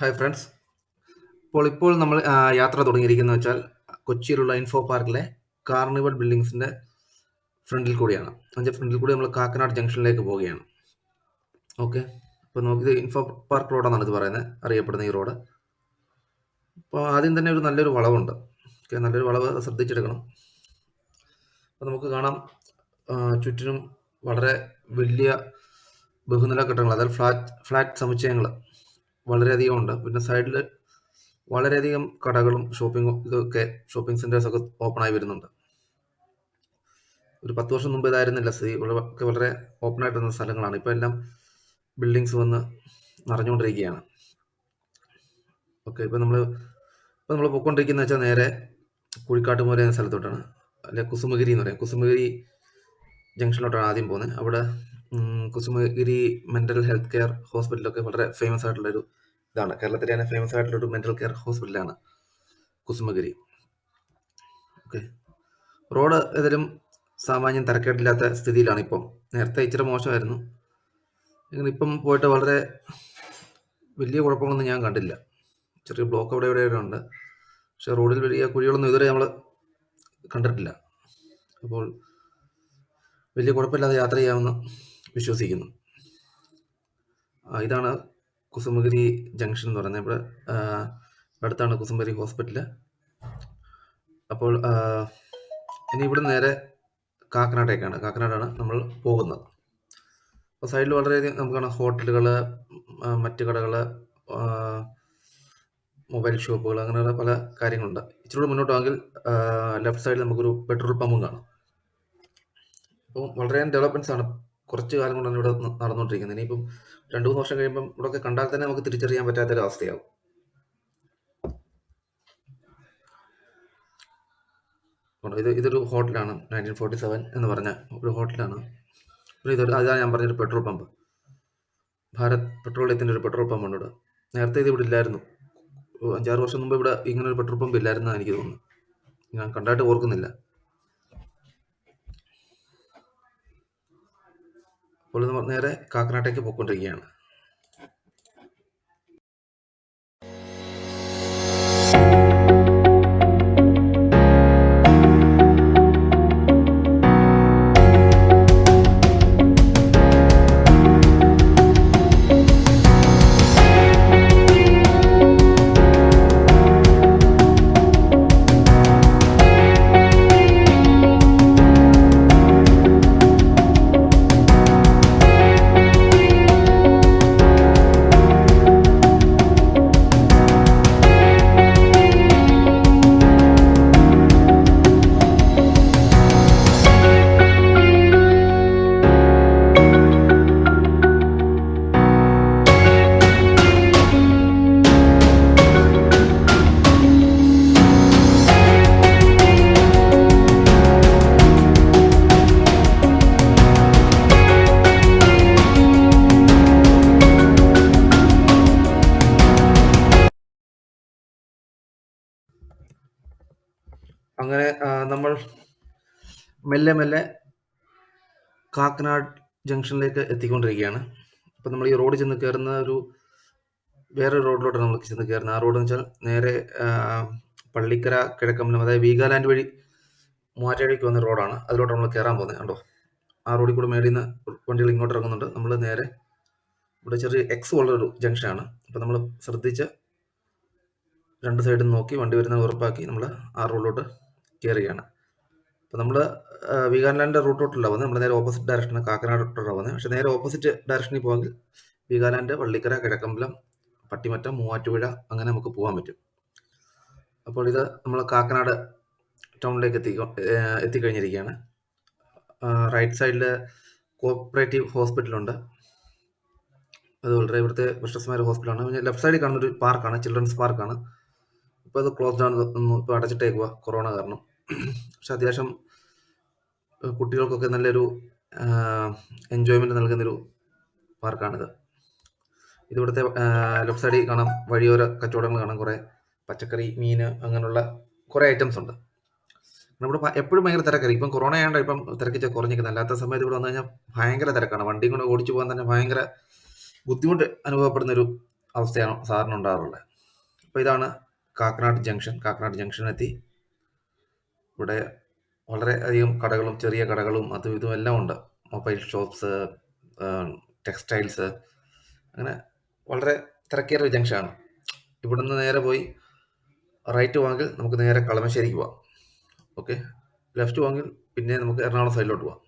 Hi friends. ഇപ്പോൾ നമ്മൾ യാത്ര തുടങ്ങിയിരിക്കുന്നത് വെച്ചാൽ കൊച്ചിയിലുള്ള ഇൻഫോ പാർക്കിലെ കാർണിവൽ ബിൽഡിങ്സിന്റെ ഫ്രണ്ടിൽ കൂടിയാണ്. അതിന്റെ ഫ്രണ്ടിൽ കൂടി നമ്മൾ കാക്കനാട് ജംഗ്ഷനിലേക്ക് പോവുകയാണ്. ഓക്കെ, അപ്പോൾ നമുക്കിത് ഇൻഫോ പാർക്ക് റോഡാണെന്നാണ് ഇത് പറയുന്നത്, അറിയപ്പെടുന്ന ഈ റോഡ്. അപ്പോൾ ആദ്യം തന്നെ ഒരു നല്ലൊരു വളവുണ്ട്. ഓക്കെ, നല്ലൊരു വളവ് ശ്രദ്ധിച്ചെടുക്കണം. അപ്പോൾ നമുക്ക് കാണാം ചുറ്റിനും വളരെ വലിയ ബഹുനില കെട്ടിടങ്ങൾ, അതായത് ഫ്ലാറ്റ് സമുച്ചയങ്ങൾ വളരെയധികം ഉണ്ട്. പിന്നെ സൈഡിൽ വളരെയധികം കടകളും ഷോപ്പിംഗ് സെന്റേഴ്സ് ഒക്കെ ഓപ്പൺ ആയി വരുന്നുണ്ട്. ഒരു 10 വർഷം മുമ്പ് ഇതായിരുന്നില്ല സ്ഥിതി. ഒക്കെ വളരെ ഓപ്പൺ ആയിട്ടിരുന്ന സ്ഥലങ്ങളാണ്. ഇപ്പോൾ എല്ലാം ബിൽഡിങ്സ് വന്ന് നിറഞ്ഞുകൊണ്ടിരിക്കുകയാണ്. ഓക്കെ, ഇപ്പോൾ നമ്മൾ പോയിക്കൊണ്ടിരിക്കുന്നത് വെച്ചാൽ നേരെ കുഴിക്കാട്ടുമൂല എന്ന സ്ഥലത്തോട്ടാണ്, അല്ലെ കുസുമഗിരി എന്ന് പറയും. കുസുമഗിരി ജംഗ്ഷനിലോട്ടാണ് ആദ്യം പോകുന്നത്. അവിടെ കുസുമഗിരി മെന്റൽ ഹെൽത്ത് കെയർ ഹോസ്പിറ്റലൊക്കെ വളരെ ഫേമസ് ആയിട്ടുള്ളൊരു ഇതാണ്. കേരളത്തിലെ തന്നെ ഫേമസ് ആയിട്ടുള്ളൊരു മെന്റൽ കെയർ ഹോസ്പിറ്റലാണ് കുസുമഗിരി. ഓക്കെ, റോഡ് ഏതായാലും സാമാന്യം തിരക്കേടില്ലാത്ത സ്ഥിതിയിലാണ് ഇപ്പം. നേരത്തെ ഇച്ചിരി മോശമായിരുന്നു. ഇപ്പം പോയിട്ട് വളരെ വലിയ കുഴപ്പങ്ങളൊന്നും ഞാൻ കണ്ടില്ല. ചെറിയ ബ്ലോക്ക് അവിടെ ഇവിടെ ഉണ്ട്, പക്ഷെ റോഡിൽ വലിയ കുഴികളൊന്നും ഇതുവരെ നമ്മൾ കണ്ടിട്ടില്ല. അപ്പോൾ വലിയ കുഴപ്പമില്ലാതെ യാത്ര ചെയ്യാമെന്ന് വിശ്വസിക്കുന്നു. ഇതാണ് കുസുമഗിരി ജംഗ്ഷൻ എന്ന് പറയുന്നത്. ഇവിടെ അടുത്താണ് കുസുമഗിരി ഹോസ്പിറ്റൽ. അപ്പോൾ ഇനി ഇവിടെ നേരെ കാക്കനാടാണ് നമ്മൾ പോകുന്നത്. അപ്പോൾ സൈഡിൽ വളരെയധികം നമുക്ക് കാണാം ഹോട്ടലുകൾ, മറ്റ് കടകൾ, മൊബൈൽ ഷോപ്പുകൾ, അങ്ങനെയുള്ള പല കാര്യങ്ങളുണ്ട്. ഇച്ചിരി കൂടെ മുന്നോട്ട് പോയെങ്കിൽ ലെഫ്റ്റ് സൈഡിൽ നമുക്കൊരു പെട്രോൾ പമ്പും കാണാം. അപ്പോൾ വളരെയധികം ഡെവലപ്മെന്റ്സ് ആണ് കുറച്ച് കാലം കൊണ്ടാണ് ഇവിടെ നടന്നുകൊണ്ടിരിക്കുന്നത്. ഇനിയിപ്പം 2-3 വർഷം കഴിയുമ്പം ഇവിടെയൊക്കെ കണ്ടാൽ തന്നെ നമുക്ക് തിരിച്ചറിയാൻ പറ്റാത്തൊരു അവസ്ഥയാവും. ഇതൊരു ഹോട്ടലാണ്, 1947 എന്ന് പറഞ്ഞ ഒരു ഹോട്ടലാണ്. അതാണ് ഞാൻ പറഞ്ഞൊരു പെട്രോൾ പമ്പ്. ഭാരത് പെട്രോളിയത്തിൻ്റെ ഒരു പെട്രോൾ പമ്പ് ഉണ്ട് ഇവിടെ. നേരത്തെ ഇത് ഇവിടെ ഇല്ലായിരുന്നു. 5-6 വർഷം മുമ്പ് ഇവിടെ ഇങ്ങനെ ഒരു പെട്രോൾ പമ്പ് ഇല്ലായിരുന്നാണ് എനിക്ക് തോന്നുന്നു. ഞാൻ കണ്ടായിട്ട് ഓർക്കുന്നില്ല. അപ്പോൾ നമ്മൾ നേരെ കാക്കനാട്ടേക്ക് പോയിക്കൊണ്ടിരിക്കുകയാണ്. അങ്ങനെ നമ്മൾ മെല്ലെ മെല്ലെ കാക്കനാട് ജംഗ്ഷനിലേക്ക് എത്തിക്കൊണ്ടിരിക്കുകയാണ്. അപ്പം നമ്മൾ ഈ റോഡ് ചെന്ന് കയറുന്ന വേറൊരു റോഡിലോട്ടാണ് നമ്മൾ ചെന്ന് കയറുന്നത്. ആ റോഡ് എന്ന് വെച്ചാൽ നേരെ പള്ളിക്കര കിഴക്കമ്പലം, അതായത് വീഗാലാൻഡ് വഴി മൂവാറ്റുപുഴയ്ക്ക് വന്ന റോഡാണ്. അതിലോട്ട് നമ്മൾ കയറാൻ പോകുന്നത്. കണ്ടോ, ആ റോഡിൽ കൂടെ മേളിൽ നിന്ന് വണ്ടികൾ ഇങ്ങോട്ട് ഇറങ്ങുന്നുണ്ട്. നമ്മൾ നേരെ ഇവിടെ ചെറിയ എക്സ് ഉള്ളൊരു ജംഗ്ഷനാണ്. അപ്പം നമ്മൾ ശ്രദ്ധിച്ച് രണ്ട് സൈഡും നോക്കി വണ്ടി വരുന്നത് ഉറപ്പാക്കി നമ്മൾ ആ റോഡിലോട്ട് കയറുകയാണ്. അപ്പോൾ നമ്മൾ വീഗാലാൻഡ് റൂട്ടോട്ടല്ല പോകുന്നത്. നമ്മൾ നേരെ ഓപ്പോസിറ്റ് ഡയറക്ഷനാണ്, കാക്കനാടോട്ടാണ് പോകുന്നത്. പക്ഷേ നേരെ ഓപ്പോസിറ്റ് ഡയറക്ഷനിൽ പോകാമെങ്കിൽ വീഗാലാൻഡ്, പള്ളിക്കര, കിഴക്കമ്പലം, പട്ടിമറ്റം, മൂവാറ്റുപുഴ അങ്ങനെ നമുക്ക് പോകാൻ പറ്റും. അപ്പോൾ ഇത് നമ്മൾ കാക്കനാട് ടൗണിലേക്ക് എത്തിക്കഴിഞ്ഞിരിക്കുകയാണ്. റൈറ്റ് സൈഡിൽ കോപ്പറേറ്റീവ് ഹോസ്പിറ്റലുണ്ട്. അത് വളരെ ഇവിടുത്തെ പ്രശസ്തമായ ഹോസ്പിറ്റലാണ്. പിന്നെ ലെഫ്റ്റ് സൈഡിൽ കാണുന്നൊരു പാർക്കാണ്, ചിൽഡ്രൻസ് പാർക്കാണ്. ഇപ്പോൾ അത് ക്ലോസ്ഡ് ആണ്, ഇപ്പോൾ അടച്ചിട്ടേക്കുക കൊറോണ കാരണം. പക്ഷെ അത്യാവശ്യം കുട്ടികൾക്കൊക്കെ നല്ലൊരു എൻജോയ്മെൻറ്റ് നൽകുന്നൊരു പാർക്കാണിത്. ഇതിവിടുത്തെ ലെഫ്റ്റ് സൈഡിൽ കാണാം വഴിയോര കച്ചവടങ്ങൾ കാണാം. കുറേ പച്ചക്കറി, മീൻ, അങ്ങനെയുള്ള കുറേ ഐറ്റംസ് ഉണ്ട്. ഇവിടെ എപ്പോഴും ഭയങ്കര തിരക്കായിരിക്കും. ഇപ്പം കൊറോണ ആയതുകൊണ്ട് ഇപ്പം തിരക്കിച്ച് കുറഞ്ഞിരിക്കുന്നത്. അല്ലാത്ത സമയത്ത് ഇവിടെ വന്നു കഴിഞ്ഞാൽ ഭയങ്കര തിരക്കാണ്. വണ്ടി കൊണ്ട് ഓടിച്ചു പോകാൻ തന്നെ ഭയങ്കര ബുദ്ധിമുട്ട് അനുഭവപ്പെടുന്നൊരു അവസ്ഥയാണ് സാധാരണ ഉണ്ടാകാറുള്ളത്. അപ്പോൾ ഇതാണ് കാക്കനാട് ജംഗ്ഷൻ. കാക്കനാട് ജംഗ്ഷനെത്തി. ഇവിടെ വളരെ അധികം കടകളും ചെറിയ കടകളും അതും ഇതും എല്ലാം ഉണ്ട്. മൊബൈൽ ഷോപ്സ്, ടെക്സ്റ്റൈൽസ്, അങ്ങനെ വളരെ തിരക്കേറിയ ഒരു ജംഗ്ഷനാണ്. ഇവിടുന്ന് നേരെ പോയി റൈറ്റ് പോകാമെങ്കിൽ നമുക്ക് നേരെ കളമശ്ശേരിക്ക് പോവാം. ഓക്കെ. ലെഫ്റ്റ് പോകാമെങ്കിൽ പിന്നെ നമുക്ക് എറണാകുളം സൈഡിലോട്ട് പോവാം.